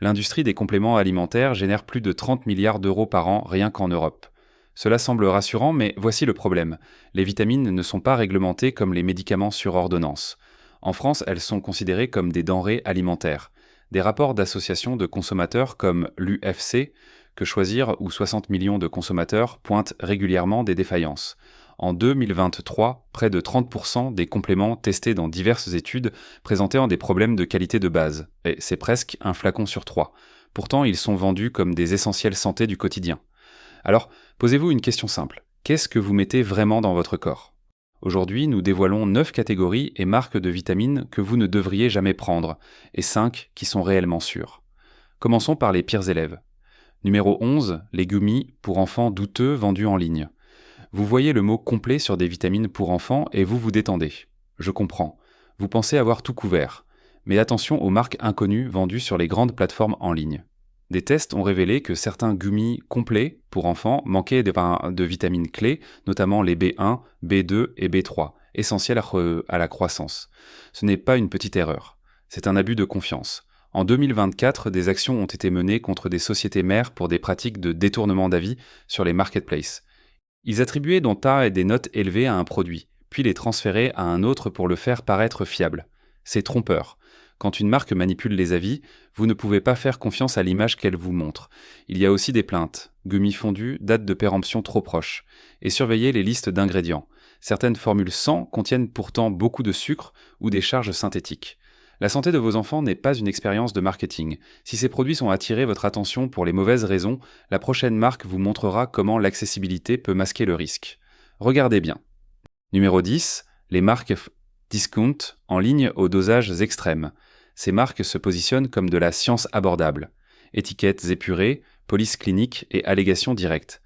L'industrie des compléments alimentaires génère plus de 30 milliards d'euros par an rien qu'en Europe. Cela semble rassurant, mais voici le problème. Les vitamines ne sont pas réglementées comme les médicaments sur ordonnance. En France, elles sont considérées comme des denrées alimentaires. Des rapports d'associations de consommateurs comme l'UFC, Que Choisir ou 60 millions de consommateurs pointent régulièrement des défaillances. En 2023, près de 30% des compléments testés dans diverses études présentaient des problèmes de qualité de base, et c'est presque un flacon sur 3. Pourtant, ils sont vendus comme des essentiels santé du quotidien. Alors, posez-vous une question simple. Qu'est-ce que vous mettez vraiment dans votre corps ? Aujourd'hui, nous dévoilons 9 catégories et marques de vitamines que vous ne devriez jamais prendre, et 5 qui sont réellement sûres. Commençons par les pires élèves. Numéro 11, les gummies pour enfants douteux vendus en ligne. Vous voyez le mot complet sur des vitamines pour enfants et vous vous détendez. Je comprends. Vous pensez avoir tout couvert. Mais attention aux marques inconnues vendues sur les grandes plateformes en ligne. Des tests ont révélé que certains gummies complets pour enfants manquaient de vitamines clés, notamment les B1, B2 et B3, essentielles à la croissance. Ce n'est pas une petite erreur. C'est un abus de confiance. En 2024, des actions ont été menées contre des sociétés mères pour des pratiques de détournement d'avis sur les marketplaces. Ils attribuaient des notes élevées à un produit, puis les transféraient à un autre pour le faire paraître fiable. C'est trompeur. Quand une marque manipule les avis, vous ne pouvez pas faire confiance à l'image qu'elle vous montre. Il y a aussi des plaintes. Gummies fondus, date de péremption trop proche. Et surveillez les listes d'ingrédients. Certaines formules 100 contiennent pourtant beaucoup de sucre ou des charges synthétiques. La santé de vos enfants n'est pas une expérience de marketing. Si ces produits ont attiré votre attention pour les mauvaises raisons, la prochaine marque vous montrera comment l'accessibilité peut masquer le risque. Regardez bien. Numéro 10, les marques discount en ligne aux dosages extrêmes. Ces marques se positionnent comme de la science abordable. Étiquettes épurées, police clinique et allégations directes.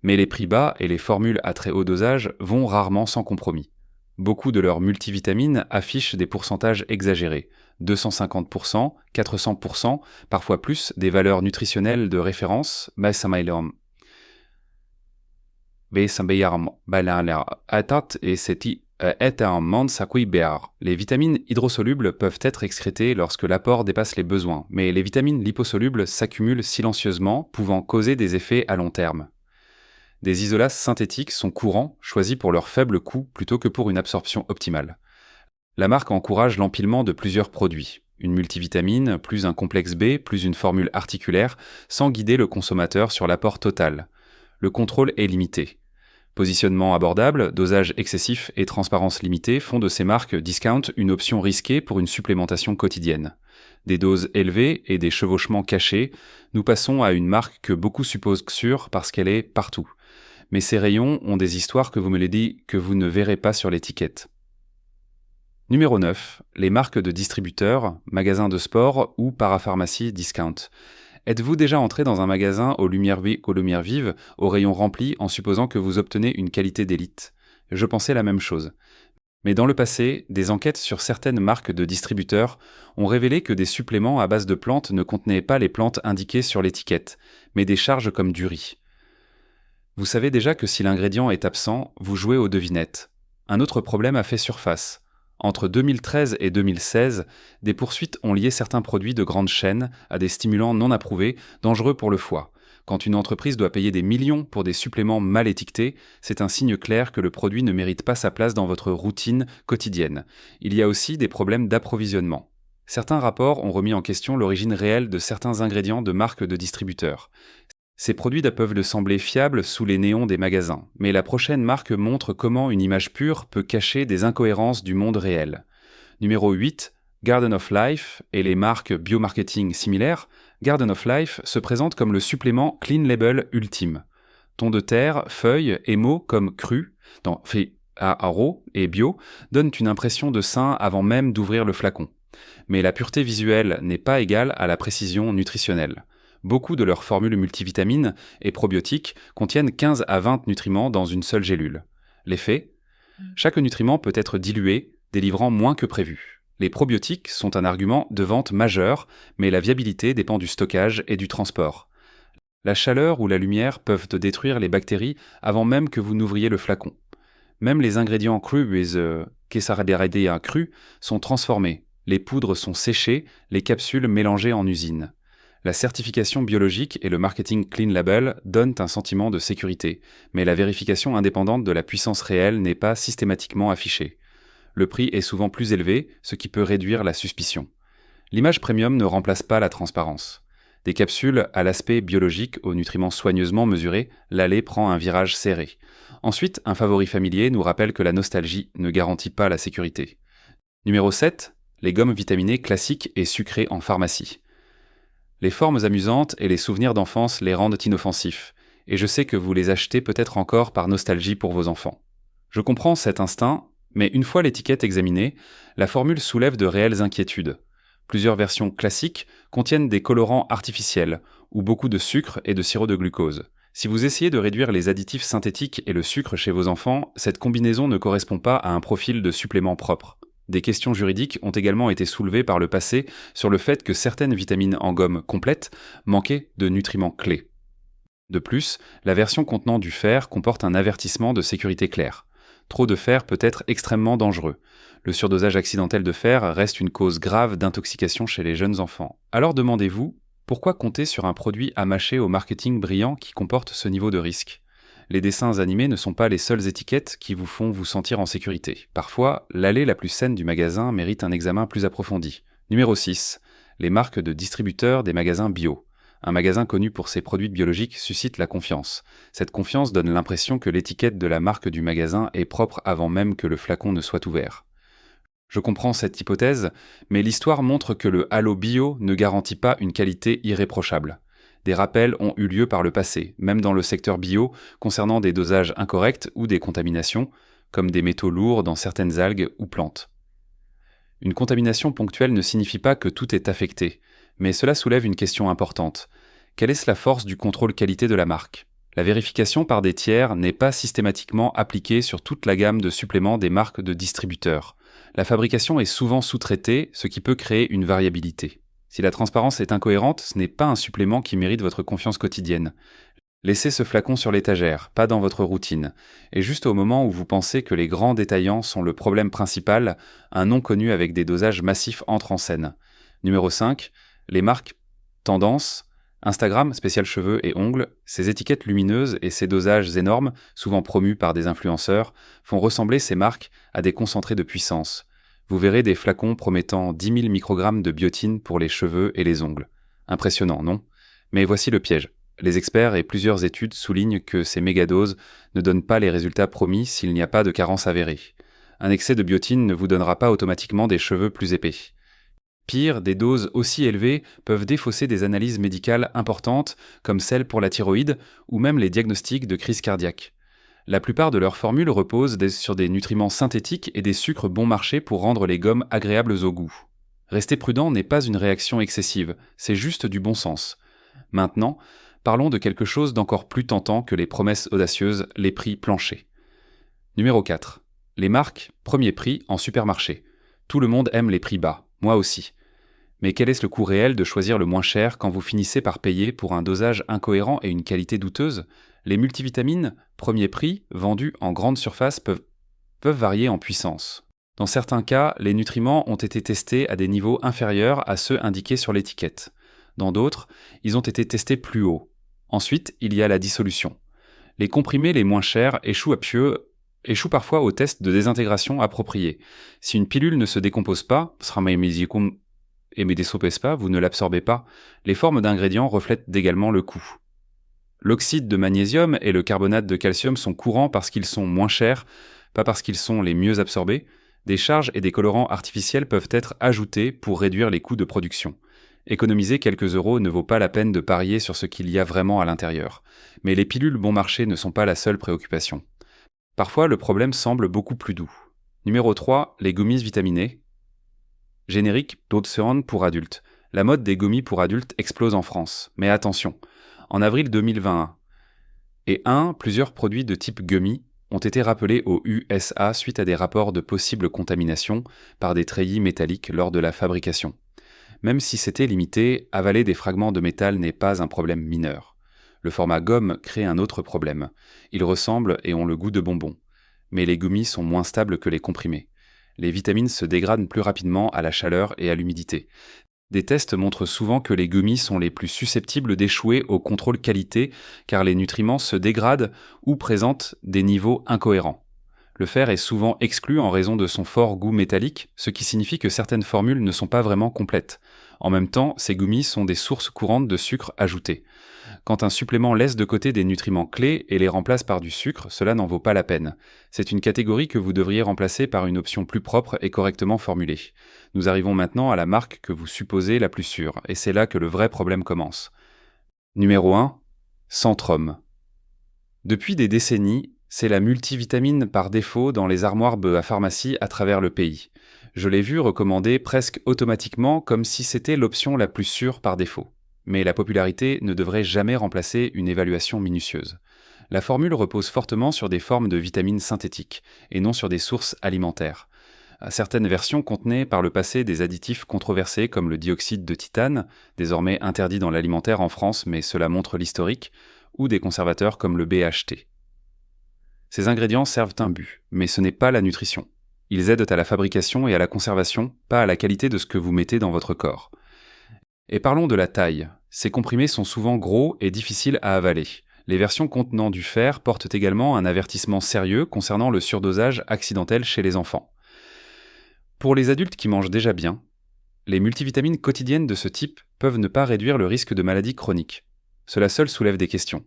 Mais les prix bas et les formules à très haut dosage vont rarement sans compromis. Beaucoup de leurs multivitamines affichent des pourcentages exagérés, 250%, 400%, parfois plus, des valeurs nutritionnelles de référence, les vitamines hydrosolubles peuvent être excrétées lorsque l'apport dépasse les besoins, mais les vitamines liposolubles s'accumulent silencieusement, pouvant causer des effets à long terme. Des isolats synthétiques sont courants, choisis pour leur faible coût plutôt que pour une absorption optimale. La marque encourage l'empilement de plusieurs produits, une multivitamine, plus un complexe B, plus une formule articulaire, sans guider le consommateur sur l'apport total. Le contrôle est limité. Positionnement abordable, dosage excessif et transparence limitée font de ces marques discount une option risquée pour une supplémentation quotidienne. Des doses élevées et des chevauchements cachés, nous passons à une marque que beaucoup supposent sûre parce qu'elle est partout. Mais ces rayons ont des histoires que vous me les dites que vous ne verrez pas sur l'étiquette. Numéro 9. Les marques de distributeurs, magasins de sport ou parapharmacie discount. Êtes-vous déjà entré dans un magasin aux lumières vives, aux rayons remplis, en supposant que vous obtenez une qualité d'élite ? Je pensais la même chose. Mais dans le passé, des enquêtes sur certaines marques de distributeurs ont révélé que des suppléments à base de plantes ne contenaient pas les plantes indiquées sur l'étiquette, mais des charges comme du riz. Vous savez déjà que si l'ingrédient est absent, vous jouez aux devinettes. Un autre problème a fait surface. Entre 2013 et 2016, des poursuites ont lié certains produits de grandes chaînes à des stimulants non approuvés, dangereux pour le foie. Quand une entreprise doit payer des millions pour des suppléments mal étiquetés, c'est un signe clair que le produit ne mérite pas sa place dans votre routine quotidienne. Il y a aussi des problèmes d'approvisionnement. Certains rapports ont remis en question l'origine réelle de certains ingrédients de marques de distributeurs. Ces produits peuvent sembler fiables sous les néons des magasins, mais la prochaine marque montre comment une image pure peut cacher des incohérences du monde réel. Numéro 8, Garden of Life et les marques biomarketing similaires, Garden of Life se présente comme le supplément Clean Label ultime. Ton de terre, feuilles et mots comme cru, fait à raw et bio, donnent une impression de sain avant même d'ouvrir le flacon. Mais la pureté visuelle n'est pas égale à la précision nutritionnelle. Beaucoup de leurs formules multivitamines et probiotiques contiennent 15 à 20 nutriments dans une seule gélule. L'effet ? Chaque nutriment peut être dilué, délivrant moins que prévu. Les probiotiques sont un argument de vente majeur, mais la viabilité dépend du stockage et du transport. La chaleur ou la lumière peuvent détruire les bactéries avant même que vous n'ouvriez le flacon. Même les ingrédients crus crus sont transformés. Les poudres sont séchées, les capsules mélangées en usine. La certification biologique et le marketing Clean Label donnent un sentiment de sécurité, mais la vérification indépendante de la puissance réelle n'est pas systématiquement affichée. Le prix est souvent plus élevé, ce qui peut réduire la suspicion. L'image premium ne remplace pas la transparence. Des capsules à l'aspect biologique aux nutriments soigneusement mesurés, l'allée prend un virage serré. Ensuite, un favori familier nous rappelle que la nostalgie ne garantit pas la sécurité. Numéro 7. Les gommes vitaminées classiques et sucrées en pharmacie. Les formes amusantes et les souvenirs d'enfance les rendent inoffensifs, et je sais que vous les achetez peut-être encore par nostalgie pour vos enfants. Je comprends cet instinct, mais une fois l'étiquette examinée, la formule soulève de réelles inquiétudes. Plusieurs versions classiques contiennent des colorants artificiels, ou beaucoup de sucre et de sirop de glucose. Si vous essayez de réduire les additifs synthétiques et le sucre chez vos enfants, cette combinaison ne correspond pas à un profil de supplément propre. Des questions juridiques ont également été soulevées par le passé sur le fait que certaines vitamines en gomme complète manquaient de nutriments clés. De plus, la version contenant du fer comporte un avertissement de sécurité clair. Trop de fer peut être extrêmement dangereux. Le surdosage accidentel de fer reste une cause grave d'intoxication chez les jeunes enfants. Alors demandez-vous, pourquoi compter sur un produit à mâcher au marketing brillant qui comporte ce niveau de risque ? Les dessins animés ne sont pas les seules étiquettes qui vous font vous sentir en sécurité. Parfois, l'allée la plus saine du magasin mérite un examen plus approfondi. Numéro 6. Les marques de distributeurs des magasins bio. Un magasin connu pour ses produits biologiques suscite la confiance. Cette confiance donne l'impression que l'étiquette de la marque du magasin est propre avant même que le flacon ne soit ouvert. Je comprends cette hypothèse, mais l'histoire montre que le halo bio ne garantit pas une qualité irréprochable. Des rappels ont eu lieu par le passé, même dans le secteur bio, concernant des dosages incorrects ou des contaminations, comme des métaux lourds dans certaines algues ou plantes. Une contamination ponctuelle ne signifie pas que tout est affecté, mais cela soulève une question importante. Quelle est la force du contrôle qualité de la marque ? La vérification par des tiers n'est pas systématiquement appliquée sur toute la gamme de suppléments des marques de distributeurs. La fabrication est souvent sous-traitée, ce qui peut créer une variabilité. Si la transparence est incohérente, ce n'est pas un supplément qui mérite votre confiance quotidienne. Laissez ce flacon sur l'étagère, pas dans votre routine. Et juste au moment où vous pensez que les grands détaillants sont le problème principal, un nom connu avec des dosages massifs entre en scène. Numéro 5. Les marques tendance, Instagram, spécial cheveux et ongles, ces étiquettes lumineuses et ces dosages énormes, souvent promus par des influenceurs, font ressembler ces marques à des concentrés de puissance. Vous verrez des flacons promettant 10 000 microgrammes de biotine pour les cheveux et les ongles. Impressionnant, non ? Mais voici le piège. Les experts et plusieurs études soulignent que ces mégadoses ne donnent pas les résultats promis s'il n'y a pas de carence avérée. Un excès de biotine ne vous donnera pas automatiquement des cheveux plus épais. Pire, des doses aussi élevées peuvent défausser des analyses médicales importantes, comme celles pour la thyroïde ou même les diagnostics de crise cardiaque. La plupart de leurs formules reposent sur des nutriments synthétiques et des sucres bon marché pour rendre les gommes agréables au goût. Rester prudent n'est pas une réaction excessive, c'est juste du bon sens. Maintenant, parlons de quelque chose d'encore plus tentant que les promesses audacieuses, les prix planchers. Numéro 4. Les marques premier prix en supermarché. Tout le monde aime les prix bas, moi aussi. Mais quel est le coût réel de choisir le moins cher quand vous finissez par payer pour un dosage incohérent et une qualité douteuse ? Les multivitamines, premier prix, vendus en grande surface, peuvent varier en puissance. Dans certains cas, les nutriments ont été testés à des niveaux inférieurs à ceux indiqués sur l'étiquette. Dans d'autres, ils ont été testés plus haut. Ensuite, il y a la dissolution. Les comprimés les moins chers échouent parfois au test de désintégration approprié. Si une pilule ne se décompose pas, vous ne l'absorbez pas, les formes d'ingrédients reflètent également le coût. L'oxyde de magnésium et le carbonate de calcium sont courants parce qu'ils sont moins chers, pas parce qu'ils sont les mieux absorbés. Des charges et des colorants artificiels peuvent être ajoutés pour réduire les coûts de production. Économiser quelques euros ne vaut pas la peine de parier sur ce qu'il y a vraiment à l'intérieur. Mais les pilules bon marché ne sont pas la seule préoccupation. Parfois, le problème semble beaucoup plus doux. Numéro 3, les gummies vitaminées. Générique d'Odeseon pour adultes. La mode des gummies pour adultes explose en France. Mais attention, en avril 2021, plusieurs produits de type gummy ont été rappelés au USA suite à des rapports de possible contamination par des treillis métalliques lors de la fabrication. Même si c'était limité, avaler des fragments de métal n'est pas un problème mineur. Le format gomme crée un autre problème. Ils ressemblent et ont le goût de bonbons. Mais les gummies sont moins stables que les comprimés. Les vitamines se dégradent plus rapidement à la chaleur et à l'humidité. Des tests montrent souvent que les gummies sont les plus susceptibles d'échouer au contrôle qualité car les nutriments se dégradent ou présentent des niveaux incohérents. Le fer est souvent exclu en raison de son fort goût métallique, ce qui signifie que certaines formules ne sont pas vraiment complètes. En même temps, ces gummies sont des sources courantes de sucre ajouté. Quand un supplément laisse de côté des nutriments clés et les remplace par du sucre, cela n'en vaut pas la peine. C'est une catégorie que vous devriez remplacer par une option plus propre et correctement formulée. Nous arrivons maintenant à la marque que vous supposez la plus sûre, et c'est là que le vrai problème commence. Numéro 1. Centrum. Depuis des décennies, c'est la multivitamine par défaut dans les armoires à pharmacie à travers le pays. Je l'ai vu recommandée presque automatiquement comme si c'était l'option la plus sûre par défaut. Mais la popularité ne devrait jamais remplacer une évaluation minutieuse. La formule repose fortement sur des formes de vitamines synthétiques, et non sur des sources alimentaires. Certaines versions contenaient par le passé des additifs controversés comme le dioxyde de titane, désormais interdit dans l'alimentaire en France mais cela montre l'historique, ou des conservateurs comme le BHT. Ces ingrédients servent un but, mais ce n'est pas la nutrition. Ils aident à la fabrication et à la conservation, pas à la qualité de ce que vous mettez dans votre corps. Et parlons de la taille. Ces comprimés sont souvent gros et difficiles à avaler. Les versions contenant du fer portent également un avertissement sérieux concernant le surdosage accidentel chez les enfants. Pour les adultes qui mangent déjà bien, les multivitamines quotidiennes de ce type peuvent ne pas réduire le risque de maladies chroniques. Cela seul soulève des questions.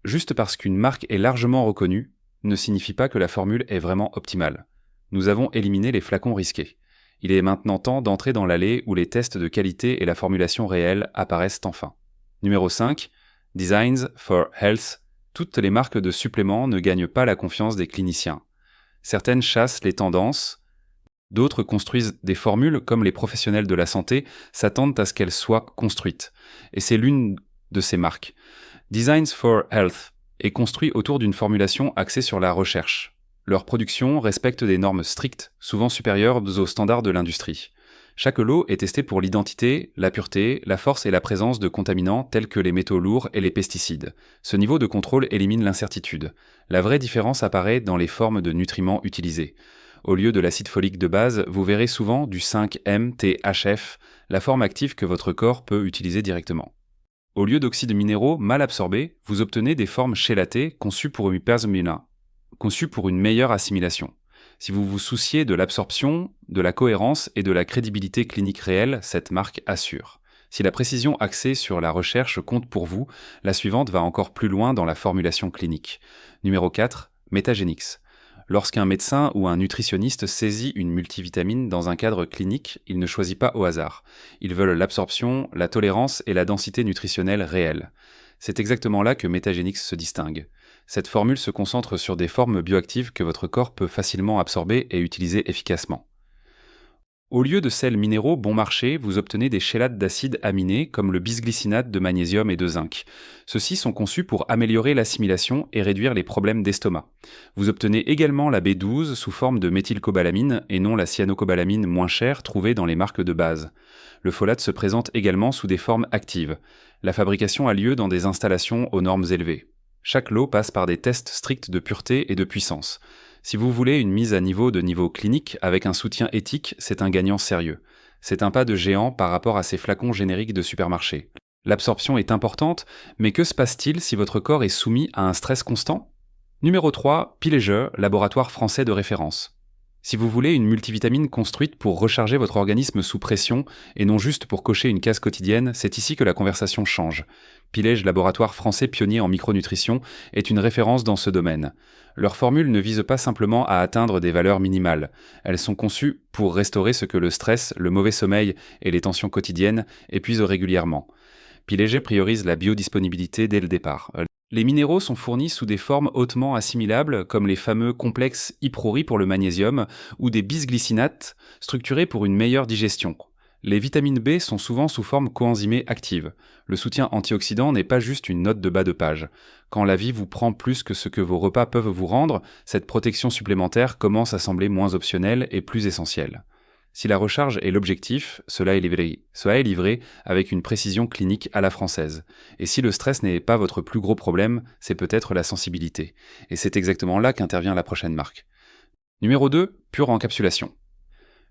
Juste parce qu'une marque est largement reconnue, ne signifie pas que la formule est vraiment optimale. Nous avons éliminé les flacons risqués. Il est maintenant temps d'entrer dans l'allée où les tests de qualité et la formulation réelle apparaissent enfin. Numéro 5. Designs for Health. Toutes les marques de suppléments ne gagnent pas la confiance des cliniciens. Certaines chassent les tendances, d'autres construisent des formules comme les professionnels de la santé s'attendent à ce qu'elles soient construites. Et c'est l'une de ces marques. Designs for Health est construit autour d'une formulation axée sur la recherche. Leur production respecte des normes strictes, souvent supérieures aux standards de l'industrie. Chaque lot est testé pour l'identité, la pureté, la force et la présence de contaminants tels que les métaux lourds et les pesticides. Ce niveau de contrôle élimine l'incertitude. La vraie différence apparaît dans les formes de nutriments utilisés. Au lieu de l'acide folique de base, vous verrez souvent du 5-MTHF, la forme active que votre corps peut utiliser directement. Au lieu d'oxydes minéraux mal absorbés, vous obtenez des formes chélatées conçues pour une meilleure assimilation. Si vous vous souciez de l'absorption, de la cohérence et de la crédibilité clinique réelle, cette marque assure. Si la précision axée sur la recherche compte pour vous, la suivante va encore plus loin dans la formulation clinique. Numéro 4, Metagenix. Lorsqu'un médecin ou un nutritionniste saisit une multivitamine dans un cadre clinique, il ne choisit pas au hasard. Ils veulent l'absorption, la tolérance et la densité nutritionnelle réelle. C'est exactement là que Metagenix se distingue. Cette formule se concentre sur des formes bioactives que votre corps peut facilement absorber et utiliser efficacement. Au lieu de sels minéraux bon marché, vous obtenez des chélates d'acides aminés comme le bisglycinate de magnésium et de zinc. Ceux-ci sont conçus pour améliorer l'assimilation et réduire les problèmes d'estomac. Vous obtenez également la B12 sous forme de méthylcobalamine et non la cyanocobalamine moins chère trouvée dans les marques de base. Le folate se présente également sous des formes actives. La fabrication a lieu dans des installations aux normes élevées. Chaque lot passe par des tests stricts de pureté et de puissance. Si vous voulez une mise à niveau de niveau clinique avec un soutien éthique, c'est un gagnant sérieux. C'est un pas de géant par rapport à ces flacons génériques de supermarché. L'absorption est importante, mais que se passe-t-il si votre corps est soumis à un stress constant ? Numéro 3, Pillager, laboratoire français de référence. Si vous voulez une multivitamine construite pour recharger votre organisme sous pression et non juste pour cocher une case quotidienne, c'est ici que la conversation change. Pilège, laboratoire français pionnier en micronutrition, est une référence dans ce domaine. Leurs formules ne visent pas simplement à atteindre des valeurs minimales. Elles sont conçues pour restaurer ce que le stress, le mauvais sommeil et les tensions quotidiennes épuisent régulièrement. Pilège priorise la biodisponibilité dès le départ. Les minéraux sont fournis sous des formes hautement assimilables, comme les fameux complexes Iprori pour le magnésium ou des bisglycinates structurés pour une meilleure digestion. Les vitamines B sont souvent sous forme coenzymée active. Le soutien antioxydant n'est pas juste une note de bas de page. Quand la vie vous prend plus que ce que vos repas peuvent vous rendre, cette protection supplémentaire commence à sembler moins optionnelle et plus essentielle. Si la recharge est l'objectif, cela est livré avec une précision clinique à la française. Et si le stress n'est pas votre plus gros problème, c'est peut-être la sensibilité. Et c'est exactement là qu'intervient la prochaine marque. Numéro 2, pure encapsulation.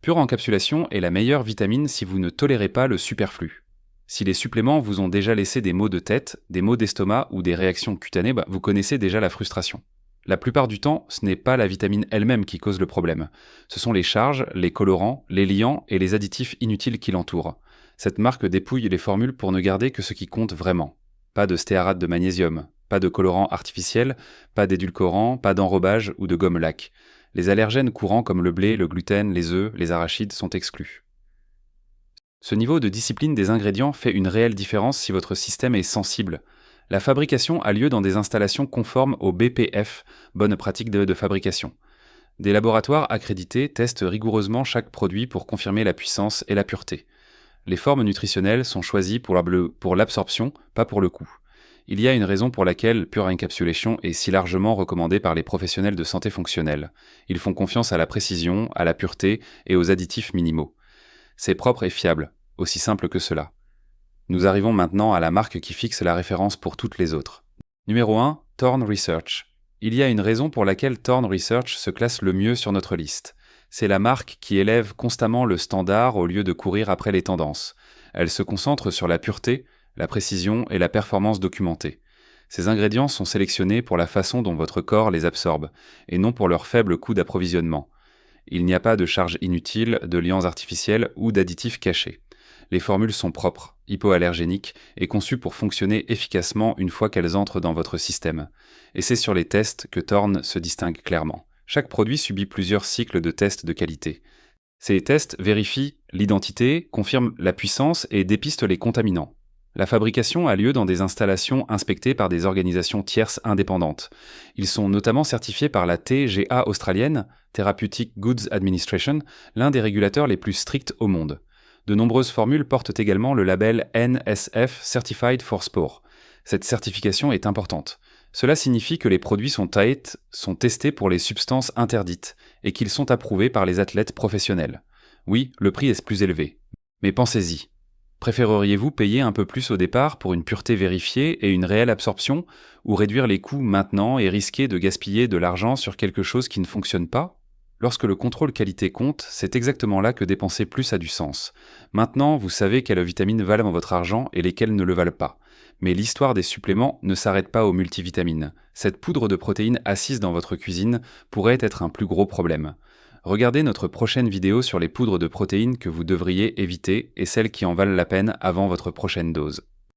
Pure encapsulation est la meilleure vitamine si vous ne tolérez pas le superflu. Si les suppléments vous ont déjà laissé des maux de tête, des maux d'estomac ou des réactions cutanées, vous connaissez déjà la frustration. La plupart du temps, ce n'est pas la vitamine elle-même qui cause le problème. Ce sont les charges, les colorants, les liants et les additifs inutiles qui l'entourent. Cette marque dépouille les formules pour ne garder que ce qui compte vraiment. Pas de stéarate de magnésium, pas de colorant artificiel, pas d'édulcorant, pas d'enrobage ou de gomme laque. Les allergènes courants comme le blé, le gluten, les œufs, les arachides sont exclus. Ce niveau de discipline des ingrédients fait une réelle différence si votre système est sensible. La fabrication a lieu dans des installations conformes au BPF, bonne pratique de fabrication. Des laboratoires accrédités testent rigoureusement chaque produit pour confirmer la puissance et la pureté. Les formes nutritionnelles sont choisies pour l'absorption, pas pour le coût. Il y a une raison pour laquelle Pure Encapsulation est si largement recommandée par les professionnels de santé fonctionnelle. Ils font confiance à la précision, à la pureté et aux additifs minimaux. C'est propre et fiable, aussi simple que cela. Nous arrivons maintenant à la marque qui fixe la référence pour toutes les autres. Numéro 1, Thorne Research. Il y a une raison pour laquelle Thorne Research se classe le mieux sur notre liste. C'est la marque qui élève constamment le standard au lieu de courir après les tendances. Elle se concentre sur la pureté, la précision et la performance documentée. Ces ingrédients sont sélectionnés pour la façon dont votre corps les absorbe, et non pour leur faible coût d'approvisionnement. Il n'y a pas de charge inutile, de liants artificiels ou d'additifs cachés. Les formules sont propres, hypoallergéniques et conçues pour fonctionner efficacement une fois qu'elles entrent dans votre système. Et c'est sur les tests que Thorne se distingue clairement. Chaque produit subit plusieurs cycles de tests de qualité. Ces tests vérifient l'identité, confirment la puissance et dépistent les contaminants. La fabrication a lieu dans des installations inspectées par des organisations tierces indépendantes. Ils sont notamment certifiés par la TGA australienne, Therapeutic Goods Administration, l'un des régulateurs les plus stricts au monde. De nombreuses formules portent également le label NSF Certified for Sport. Cette certification est importante. Cela signifie que les produits sont testés pour les substances interdites et qu'ils sont approuvés par les athlètes professionnels. Oui, le prix est plus élevé. Mais pensez-y. Préféreriez-vous payer un peu plus au départ pour une pureté vérifiée et une réelle absorption, ou réduire les coûts maintenant et risquer de gaspiller de l'argent sur quelque chose qui ne fonctionne pas ? Lorsque le contrôle qualité compte, c'est exactement là que dépenser plus a du sens. Maintenant, vous savez quelles vitamines valent votre argent et lesquelles ne le valent pas. Mais l'histoire des suppléments ne s'arrête pas aux multivitamines. Cette poudre de protéines assise dans votre cuisine pourrait être un plus gros problème. Regardez notre prochaine vidéo sur les poudres de protéines que vous devriez éviter et celles qui en valent la peine avant votre prochaine dose.